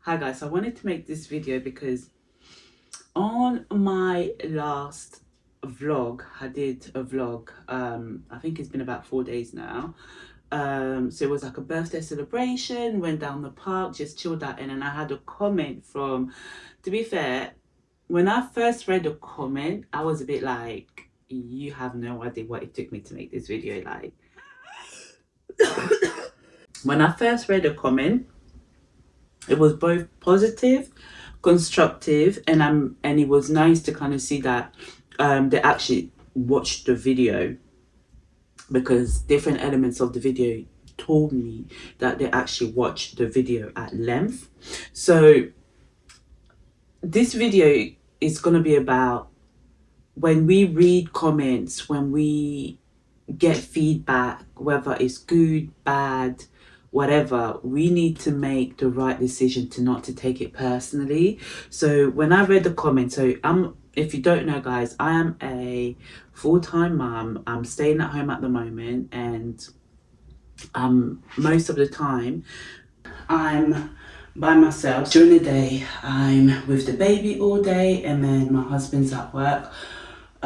Hi guys, I wanted to make this video because on my last vlog, I did a vlog, I think it's been about 4 days now. So it was like a birthday celebration, went down the park, just chilled out, and then I had a comment from, to be fair, when I first read the comment, I was a bit like, you have no idea what it took me to make this video. Like, when I first read the comment, it was both positive, constructive, and it was nice to kind of see that they actually watched the video, because different elements of the video told me that they actually watched the video at length. So this video is going to be about when we read comments, when we get feedback, whether it's good, bad, whatever, we need to make the right decision to not to take it personally. So when I read the comment, if you don't know guys, I am a full-time mom. I'm staying at home at the moment, and most of the time I'm by myself. During the day I'm with the baby all day, and then my husband's at work.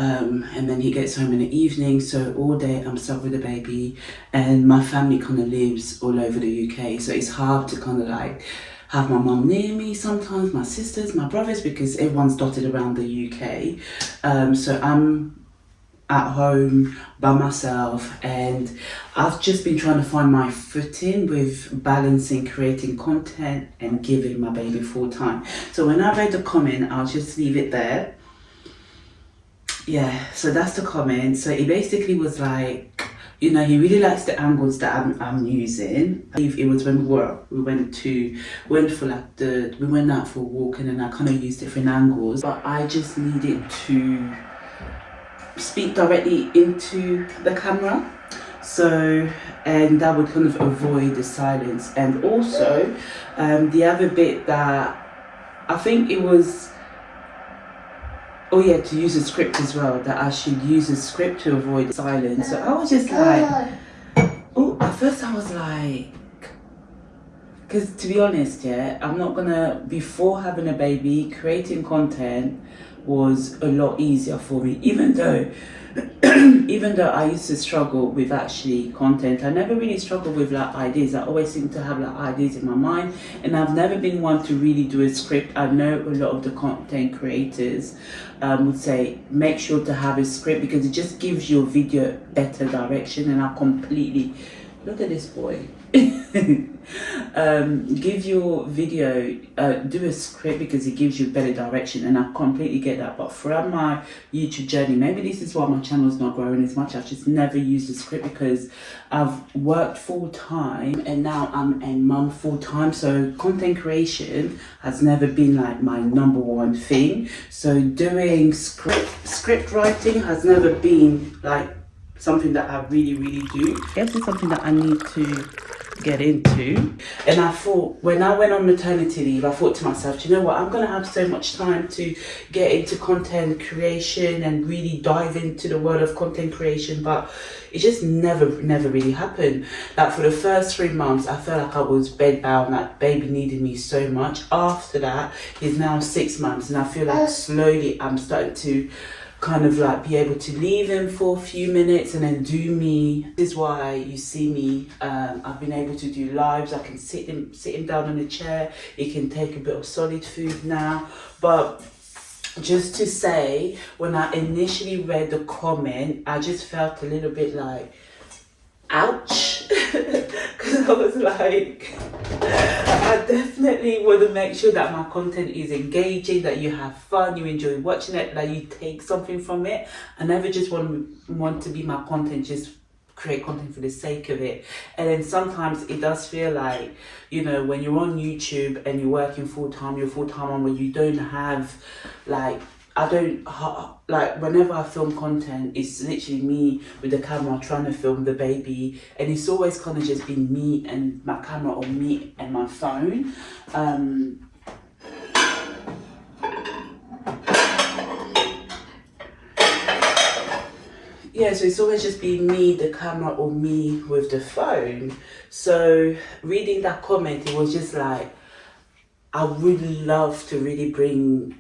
And then he gets home in the evening, so all day I'm stuck with the baby, and my family kind of lives all over the UK, so it's hard to kind of like have my mum near me sometimes, my sisters, my brothers, because everyone's dotted around the UK. So I'm at home by myself, and I've just been trying to find my footing with balancing creating content and giving my baby full time. So when I read the comment, I'll just leave it there. Yeah, so that's the comment. So it basically was like, you know, he really likes the angles that I'm using. I believe it was when we went out for a walk, and then I kind of used different angles, but I just needed to speak directly into the camera. So, and that would kind of avoid the silence. And also, the other bit that I think it was, oh yeah, to use a script as well, that I should use a script to avoid silence. So I was just like, oh, at first I was like, because to be honest, yeah, I'm not gonna, before having a baby, creating content was a lot easier for me, even though I used to struggle with actually content. I never really struggled with like ideas. I always seem to have like ideas in my mind, and I've never been one to really do a script. I know a lot of the content creators would say make sure to have a script, because it just gives your video better direction, and I completely, look at this boy. Give your video, do a script, because it gives you better direction, and I completely get that. But throughout my YouTube journey, maybe this is why my channel is not growing as much, I've just never used a script, because I've worked full time and now I'm a mum full time, so content creation has never been like my number one thing. So doing script writing has never been like something that I really do. I guess it's something that I need to get into. And I thought, when I went on maternity leave, I thought to myself, you know what, I'm gonna have so much time to get into content creation and really dive into the world of content creation, but it just never really happened. Like for the first 3 months, I felt like I was bedbound, that baby needed me so much. After that, he's now 6 months, and I feel like slowly I'm starting to kind of like be able to leave him for a few minutes and then do me. This is why you see me, I've been able to do lives. I can sit him down in a chair. He can take a bit of solid food now. But just to say, when I initially read the comment, I just felt a little bit like, ouch, because I was like, I definitely want to make sure that my content is engaging, that you have fun, you enjoy watching it, that you take something from it. I never just want to be my content, just create content for the sake of it. And then sometimes it does feel like, you know, when you're on YouTube and you're working full-time, you're a full-time mom, where you don't have like, like whenever I film content, it's literally me with the camera trying to film the baby, and it's always kind of just been me and my camera, or me and my phone. Yeah, so it's always just been me, the camera, or me with the phone. So reading that comment, it was just like, I would love to really bring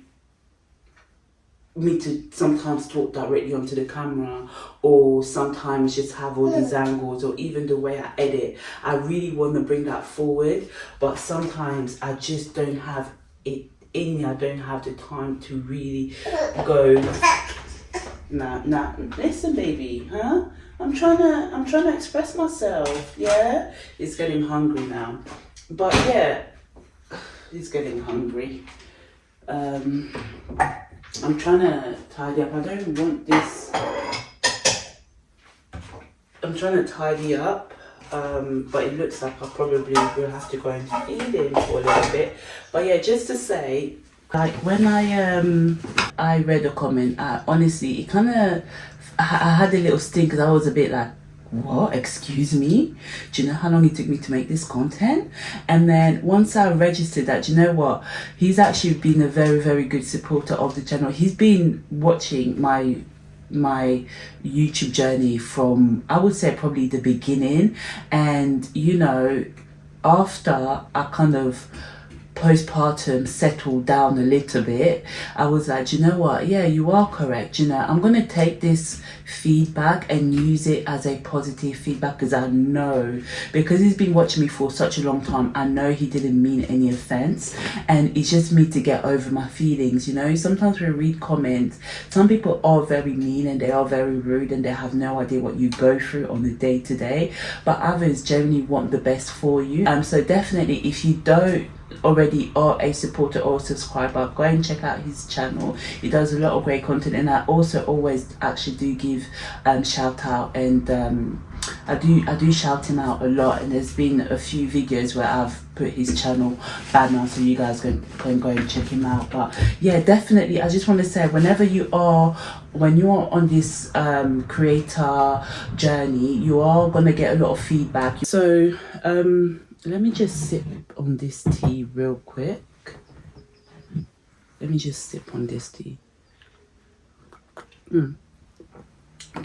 me to sometimes talk directly onto the camera, or sometimes just have all these angles, or even the way I edit. I really want to bring that forward, but sometimes I just don't have it in me. I don't have the time to really go. Nah, listen, baby, huh? I'm trying to express myself. Yeah, he's getting hungry now, but yeah, he's getting hungry. I'm trying to tidy up. I don't want this. I'm trying to tidy up, but it looks like I probably will have to go and feed him for a little bit. But yeah, just to say, like when I read a comment, honestly, it kind of, I had a little sting because I was a bit like, what, excuse me, do you know how long it took me to make this content? And then once I registered that, do you know what, he's actually been a very, very good supporter of the channel. He's been watching my YouTube journey from, I would say, probably the beginning. And you know, after I kind of postpartum settled down a little bit, I was like, you know what, yeah, you are correct, you know, I'm gonna take this feedback and use it as a positive feedback, because I know, because he's been watching me for such a long time, I know he didn't mean any offense, and it's just me to get over my feelings. You know, sometimes when we read comments, some people are very mean and they are very rude and they have no idea what you go through on the day-to-day, but others generally want the best for you. So definitely, if you don't already are a supporter or subscriber, go and check out his channel. He does a lot of great content, and I also always actually do give shout out, and I do shout him out a lot, and there's been a few videos where I've put his channel banner so you guys can go and check him out. But yeah, definitely, I just want to say, when you are on this creator journey, you are going to get a lot of feedback. So let me just sip on this tea real quick. Let me just sip on this tea. To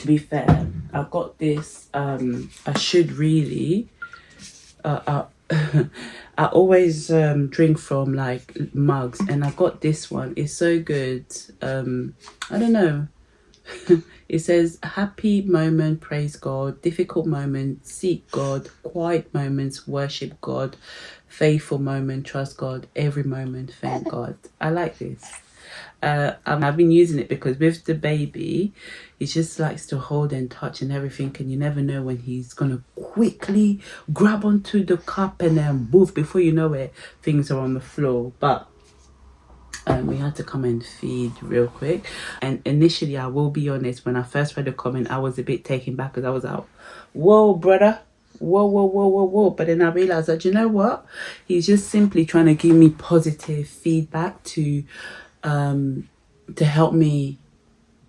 be fair, I got this, I should really, I always drink from like mugs, and I got this one. It's so good. I don't know. It says, happy moment, praise God; difficult moment, seek God; quiet moments, worship God; faithful moment, trust God; every moment, thank God. I like this. I've been using it because with the baby, he just likes to hold and touch and everything, and you never know when he's gonna quickly grab onto the cup and then move. Before you know it, things are on the floor. But we had to come and feed real quick. And initially, I will be honest, when I first read the comment, I was a bit taken back, because I was like, whoa, brother, whoa. But then I realized that, you know what, he's just simply trying to give me positive feedback to help me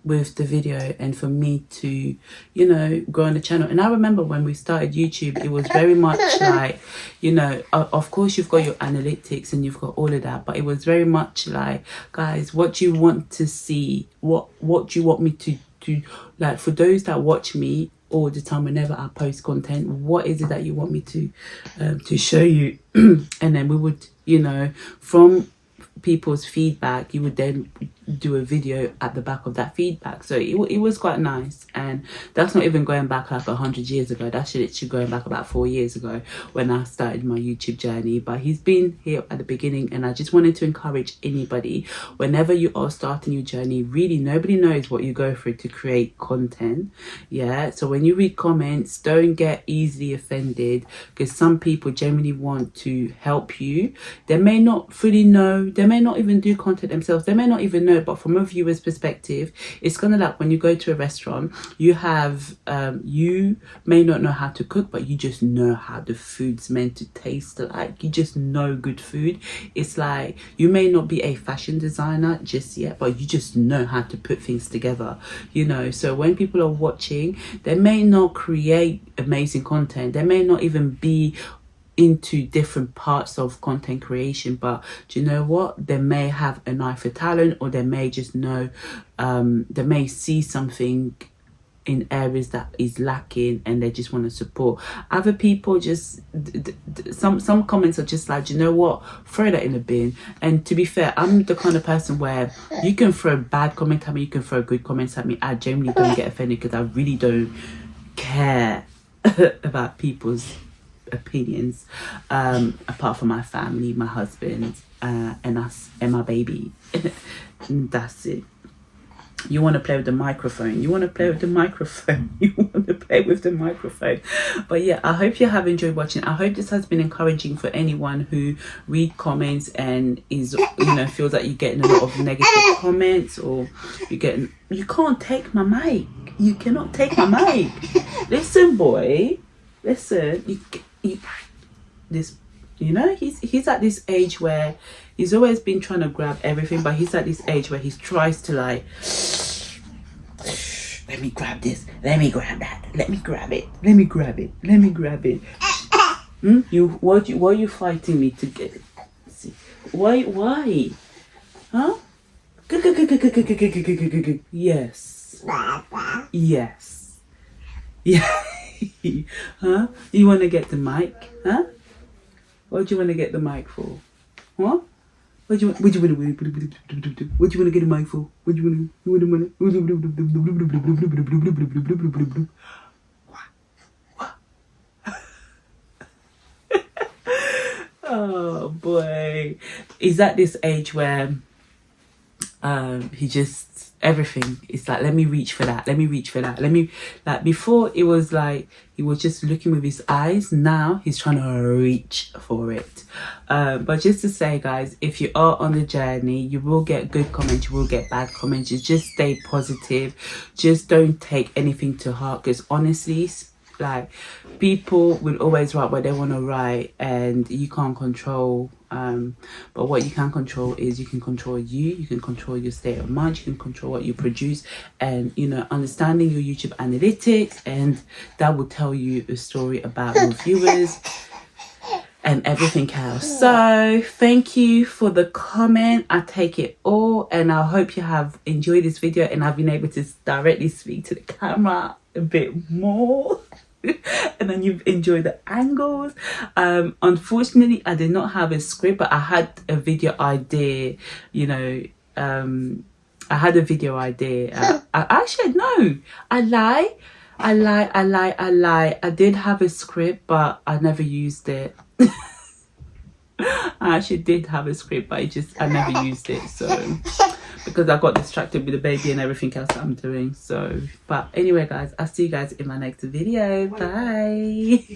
with the video, and for me to, you know, grow on the channel. And I remember when we started YouTube, it was very much like, you know, of course you've got your analytics and you've got all of that, but it was very much like, guys, what do you want to see? What do you want me to do? Like, for those that watch me all the time, whenever I post content, what is it that you want me to show you? And then we would, you know, from people's feedback, you would then do a video at the back of that feedback. So it was quite nice. And that's not even going back like 100 years ago. That's literally going back about 4 years ago when I started my YouTube journey. But he's been here at the beginning, and I just wanted to encourage anybody, whenever you are starting your journey, really, nobody knows what you go through to create content. Yeah, so when you read comments, don't get easily offended, because some people generally want to help you. They may not fully know, they may not even do content themselves, they may not even know, but from a viewer's perspective, it's kind of like when you go to a restaurant, you have you may not know how to cook, but you just know how the food's meant to taste like. You just know good food. It's like, you may not be a fashion designer just yet, but you just know how to put things together, you know. So when people are watching, they may not create amazing content, they may not even be into different parts of content creation, but do you know what, they may have an eye for talent, or they may just know, they may see something in areas that is lacking, and they just want to support. Other people just some comments are just like, you know what, throw that in the bin. And to be fair, I'm the kind of person where you can throw bad comments at me, you can throw good comments at me, I generally don't get offended, because I really don't care about people's opinions, apart from my family, my husband, and us and my baby. That's it. You want to play with the microphone, you want to play with the microphone, you want to play with the microphone. But yeah, I hope you have enjoyed watching. I hope this has been encouraging for anyone who read comments and is, you know, feels like you're getting a lot of negative comments, or you're getting, you can't take my mic, you cannot take my mic. Listen, boy, listen, you know, he's at this age where he's always been trying to grab everything, but he's at this age where he tries to like, let me grab this, let me grab that, let me grab it, let me grab it, let me grab it. Why are you fighting me to get it? See, why? Huh? Yes. Yes. Yeah. Huh? You want to get the mic? Huh? What do you want to get the mic for? What? What do you want to get the mic for? What do you want to? Oh boy, he's at this age where he just, everything is like, let me reach for that, let me reach for that, let me, like before it was like he was just looking with his eyes, now he's trying to reach for it. But just to say, guys, if you are on the journey, you will get good comments, you will get bad comments. You just stay positive, just don't take anything to heart, because honestly, like, people will always write what they want to write, and you can't control, but what you can control is you can control you can control your state of mind, you can control what you produce, and, you know, understanding your YouTube analytics, and that will tell you a story about your viewers and everything else. So thank you for the comment, I take it all, and I hope you have enjoyed this video and I've been able to directly speak to the camera a bit more. And then you've enjoyed the angles. Unfortunately, I did not have a script, but I had a video idea, you know. I had a video idea. Actually, no, I lie. I did have a script, but I never used it. I actually did have a script, but I never used it, so, because I got distracted with the baby and everything else that I'm doing. So, but anyway, guys, I'll see you guys in my next video. Bye.